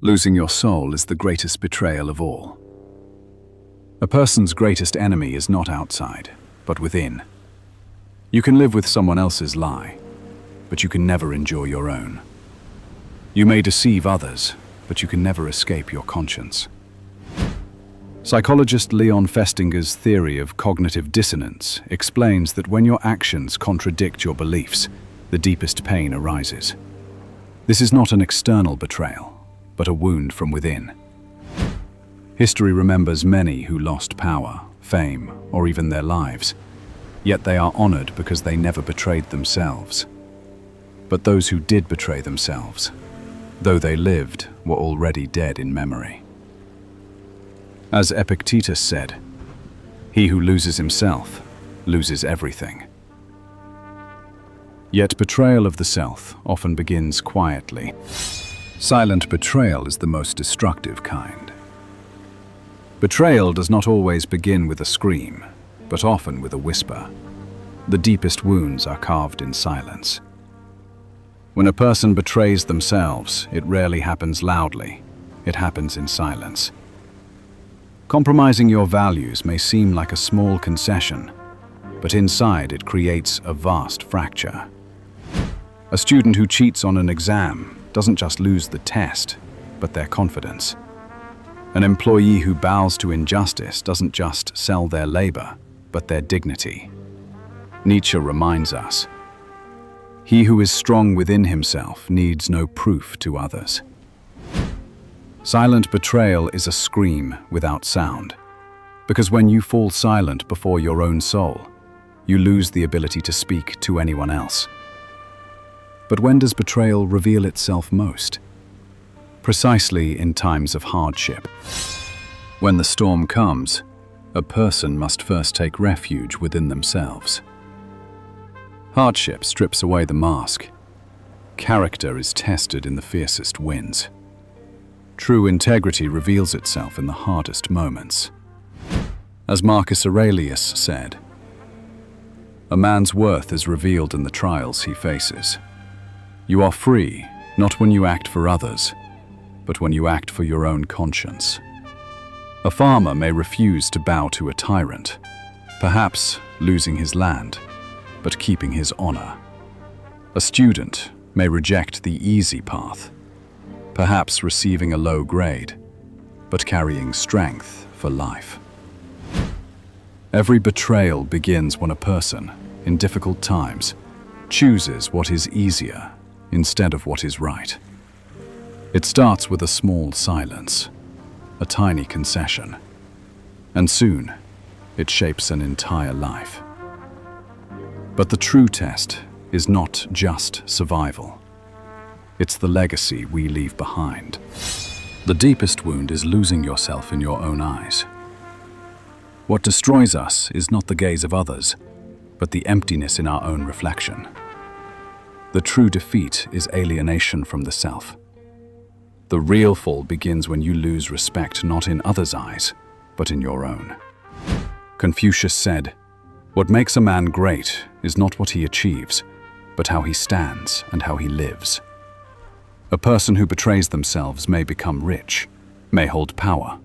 Losing your soul is the greatest betrayal of all. A person's greatest enemy is not outside, but within. You can live with someone else's lie, but you can never endure your own. You may deceive others, but you can never escape your conscience. Psychologist Leon Festinger's theory of cognitive dissonance explains that when your actions contradict your beliefs, the deepest pain arises. This is not an external betrayal, but a wound from within. History remembers many who lost power, fame, or even their lives, yet they are honored because they never betrayed themselves. But those who did betray themselves, though they lived, were already dead in memory. As Epictetus said, "He who loses himself loses everything." Yet betrayal of the self often begins quietly. Silent betrayal is the most destructive kind. Betrayal does not always begin with a scream, but often with a whisper. The deepest wounds are carved in silence. When a person betrays themselves, it rarely happens loudly. It happens in silence. Compromising your values may seem like a small concession, but inside it creates a vast fracture. A student who cheats on an exam doesn't just lose the test, but their confidence. An employee who bows to injustice doesn't just sell their labor, but their dignity. Nietzsche reminds us, "He who is strong within himself needs no proof to others." Silent betrayal is a scream without sound, because when you fall silent before your own soul, you lose the ability to speak to anyone else. But when does betrayal reveal itself most? Precisely in times of hardship. When the storm comes, a person must first take refuge within themselves. Hardship strips away the mask. Character is tested in the fiercest winds. True integrity reveals itself in the hardest moments. As Marcus Aurelius said, "A man's worth is revealed in the trials he faces." You are free, not when you act for others, but when you act for your own conscience. A farmer may refuse to bow to a tyrant, perhaps losing his land, but keeping his honor. A student may reject the easy path, perhaps receiving a low grade, but carrying strength for life. Every betrayal begins when a person, in difficult times, chooses what is easier instead of what is right. It starts with a small silence, a tiny concession, and soon it shapes an entire life. But the true test is not just survival. It's the legacy we leave behind. The deepest wound is losing yourself in your own eyes. What destroys us is not the gaze of others, but the emptiness in our own reflection. The true defeat is alienation from the self. The real fall begins when you lose respect not in others' eyes, but in your own. Confucius said, "What makes a man great is not what he achieves, but how he stands and how he lives." A person who betrays themselves may become rich, may hold power,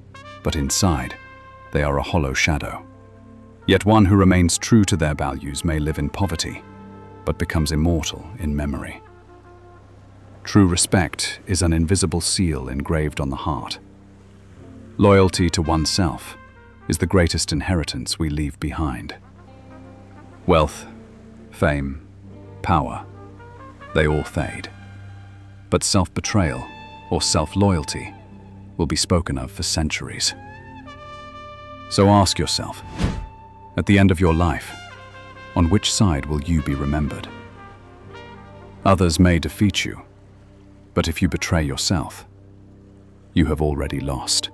but inside, they are a hollow shadow. Yet one who remains true to their values may live in poverty, but becomes immortal in memory. True respect is an invisible seal engraved on the heart. Loyalty to oneself is the greatest inheritance we leave behind. Wealth, fame, power, they all fade. But self-betrayal or self-loyalty will be spoken of for centuries. So ask yourself, at the end of your life, on which side will you be remembered? Others may defeat you, but if you betray yourself, you have already lost.